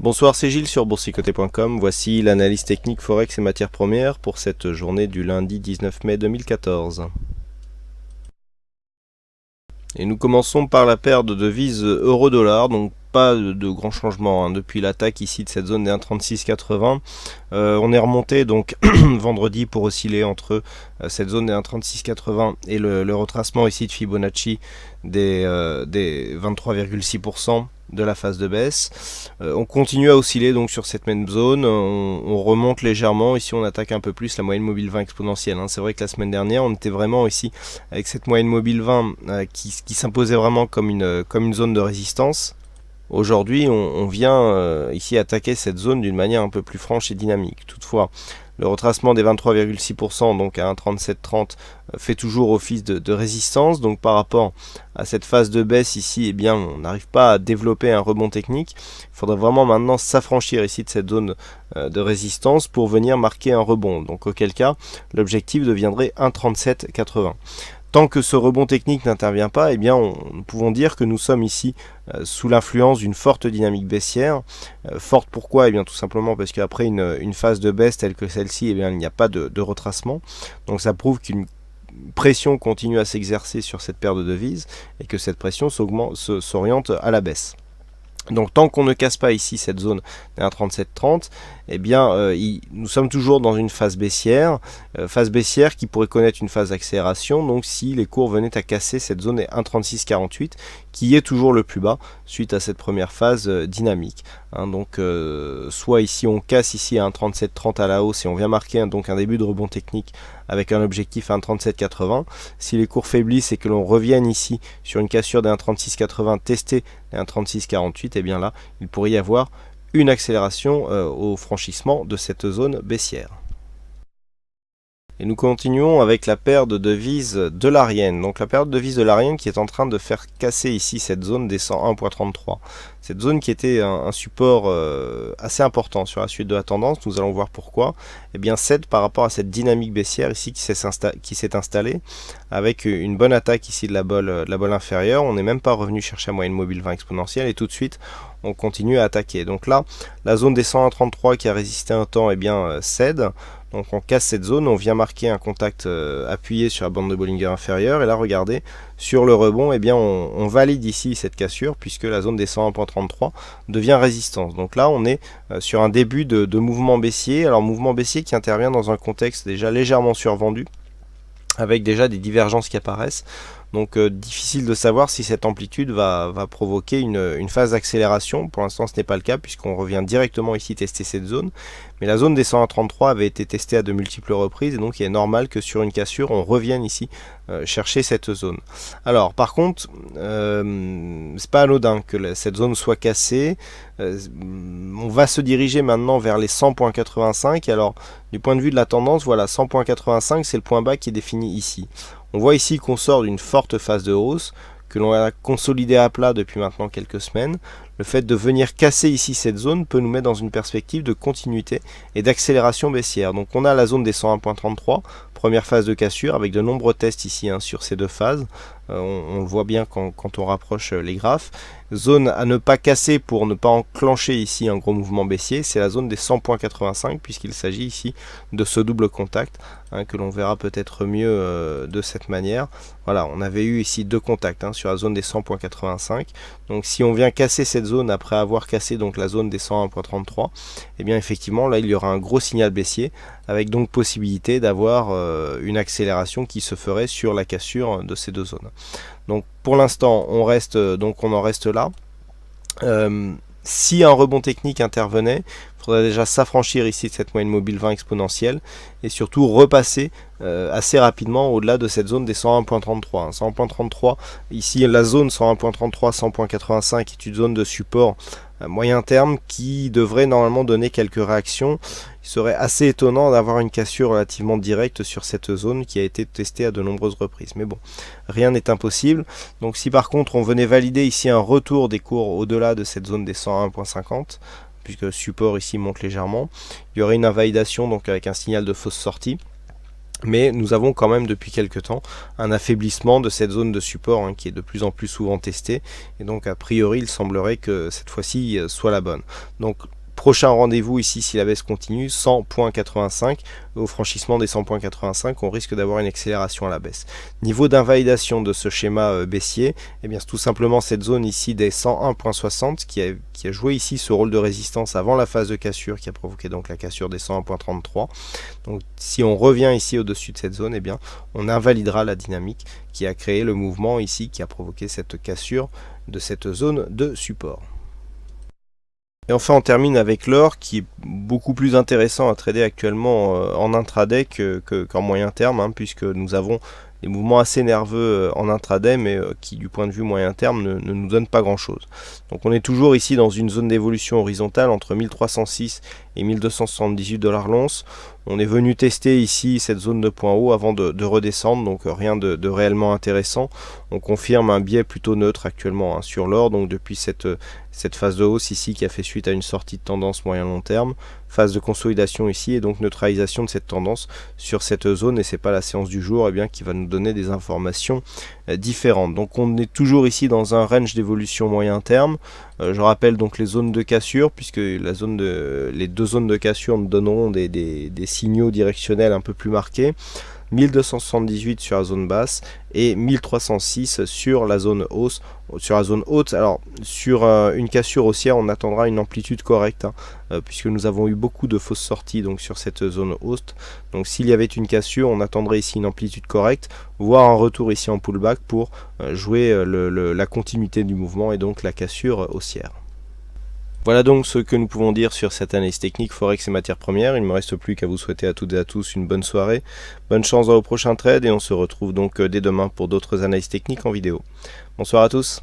Bonsoir, c'est Gilles sur boursicoté.com. Voici l'analyse technique Forex et matières premières pour cette journée du lundi 19 mai 2014. Et nous commençons par la paire de devises euro-dollar, donc pas de grands changements depuis l'attaque ici de cette zone des 1,3680. On est remonté donc vendredi pour osciller entre cette zone des 1,3680 et le retracement ici de Fibonacci des 23,6% de la phase de baisse. On continue à osciller donc sur cette même zone, on remonte légèrement, ici on attaque un peu plus la moyenne mobile 20 exponentielle. C'est vrai que la semaine dernière on était vraiment ici avec cette moyenne mobile 20 qui s'imposait vraiment comme une zone de résistance. Aujourd'hui on vient ici attaquer cette zone d'une manière un peu plus franche et dynamique. Toutefois, le retracement des 23,6% donc à 1,3730 fait toujours office de résistance. Donc par rapport à cette phase de baisse ici, eh bien on n'arrive pas à développer un rebond technique. Il faudrait vraiment maintenant s'affranchir ici de cette zone de résistance pour venir marquer un rebond. Donc auquel cas l'objectif deviendrait 1,3780. Tant que ce rebond technique n'intervient pas, eh bien nous pouvons dire que nous sommes ici sous l'influence d'une forte dynamique baissière. Forte pourquoi? Eh bien tout simplement parce qu'après une phase de baisse telle que celle-ci, eh bien il n'y a pas de retracement. Donc ça prouve qu'une pression continue à s'exercer sur cette paire de devises et que cette pression s'oriente à la baisse. Donc tant qu'on ne casse pas ici cette zone des 1,3730, eh bien nous sommes toujours dans une phase baissière qui pourrait connaître une phase d'accélération, donc si les cours venaient à casser cette zone des 1,3648 qui est toujours le plus bas suite à cette première phase dynamique. Donc soit ici on casse ici à 1,3730 à la hausse et on vient marquer donc un début de rebond technique avec un objectif à 1,3780. Si les cours faiblissent et que l'on revienne ici sur une cassure des 1,3680 tester les 1,3648, et bien là il pourrait y avoir une accélération au franchissement de cette zone baissière. Et nous continuons avec la paire de devises dollariennes. Donc la paire de devises dollariennes qui est en train de faire casser ici cette zone des 101,33. Cette zone qui était un support assez important sur la suite de la tendance, nous allons voir pourquoi. Eh bien cède par rapport à cette dynamique baissière ici qui s'est installée avec une bonne attaque ici de la bolle inférieure. On n'est même pas revenu chercher la moyenne mobile 20 exponentielle et tout de suite on continue à attaquer. Donc là, la zone des 101,33 qui a résisté un temps, eh bien cède. Donc on casse cette zone, on vient marquer un contact appuyé sur la bande de Bollinger inférieure. Et là, regardez, sur le rebond, eh bien on valide ici cette cassure puisque la zone des 101,33 devient résistance. Donc là, on est sur un début de mouvement baissier. Alors mouvement baissier qui intervient dans un contexte déjà légèrement survendu, avec déjà des divergences qui apparaissent. Donc difficile de savoir si cette amplitude va provoquer une phase d'accélération. Pour l'instant ce n'est pas le cas puisqu'on revient directement ici tester cette zone. Mais la zone des 101,33 avait été testée à de multiples reprises et donc il est normal que sur une cassure on revienne ici chercher cette zone. Alors par contre c'est pas anodin que cette zone soit cassée. On va se diriger maintenant vers les 100,85. Alors du point de vue de la tendance, voilà, 100,85 c'est le point bas qui est défini ici. On voit ici qu'on sort d'une forte phase de hausse, que l'on a consolidé à plat depuis maintenant quelques semaines. Le fait de venir casser ici cette zone peut nous mettre dans une perspective de continuité et d'accélération baissière. Donc on a la zone des 101,33, première phase de cassure avec de nombreux tests ici sur ces deux phases. On le voit bien quand on rapproche les graphes. Zone à ne pas casser pour ne pas enclencher ici un gros mouvement baissier, c'est la zone des 100,85 puisqu'il s'agit ici de ce double contact que l'on verra peut-être mieux de cette manière. Voilà, on avait eu ici deux contacts sur la zone des 100,85. Donc si on vient casser cette zone après avoir cassé donc la zone des 101,33, et bien effectivement là il y aura un gros signal baissier avec donc possibilité d'avoir une accélération qui se ferait sur la cassure de ces deux zones. Donc pour l'instant on en reste là. Si un rebond technique intervenait, il faudrait déjà s'affranchir ici de cette moyenne mobile 20 exponentielle et surtout repasser assez rapidement au-delà de cette zone des 101,33. 101,33, ici la zone 101,33, 100,85 est une zone de support à moyen terme qui devrait normalement donner quelques réactions. Il serait assez étonnant d'avoir une cassure relativement directe sur cette zone qui a été testée à de nombreuses reprises. Mais bon, rien n'est impossible. Donc si par contre on venait valider ici un retour des cours au-delà de cette zone des 101,50, puisque le support ici monte légèrement, il y aurait une invalidation donc avec un signal de fausse sortie. Mais nous avons quand même depuis quelques temps un affaiblissement de cette zone de support qui est de plus en plus souvent testée. Et donc a priori il semblerait que cette fois-ci soit la bonne. Donc Prochain rendez-vous ici, si la baisse continue, 100.85. Au franchissement des 100.85, on risque d'avoir une accélération à la baisse. Niveau d'invalidation de ce schéma baissier, eh bien c'est tout simplement cette zone ici des 101.60 qui a joué ici ce rôle de résistance avant la phase de cassure, qui a provoqué donc la cassure des 101.33. Donc si on revient ici au-dessus de cette zone, eh bien on invalidera la dynamique qui a créé le mouvement ici, qui a provoqué cette cassure de cette zone de support. Et enfin on termine avec l'or, qui est beaucoup plus intéressant à trader actuellement en intraday qu'en moyen terme, puisque nous avons des mouvements assez nerveux en intraday, mais qui du point de vue moyen terme ne nous donnent pas grand chose. Donc on est toujours ici dans une zone d'évolution horizontale entre 1306 et 1278 $ l'once. On est venu tester ici cette zone de point haut avant de redescendre, donc rien de réellement intéressant. On confirme un biais plutôt neutre actuellement sur l'or, donc depuis cette phase de hausse ici qui a fait suite à une sortie de tendance moyen-long terme, phase de consolidation ici et donc neutralisation de cette tendance sur cette zone, et c'est pas la séance du jour qui va nous donner des informations différentes. Donc on est toujours ici dans un range d'évolution moyen terme. Je rappelle donc les zones de cassure, puisque les deux zones de cassure nous donneront des signaux directionnels un peu plus marqués. 1278 sur la zone basse et 1306 sur la zone hausse, sur la zone haute. Alors sur une cassure haussière, on attendra une amplitude correcte, puisque nous avons eu beaucoup de fausses sorties donc sur cette zone haute. Donc s'il y avait une cassure, on attendrait ici une amplitude correcte, voire un retour ici en pullback pour jouer la continuité du mouvement et donc la cassure haussière. Voilà donc ce que nous pouvons dire sur cette analyse technique Forex et matières premières. Il ne me reste plus qu'à vous souhaiter à toutes et à tous une bonne soirée, bonne chance dans vos prochains trades, et on se retrouve donc dès demain pour d'autres analyses techniques en vidéo. Bonsoir à tous.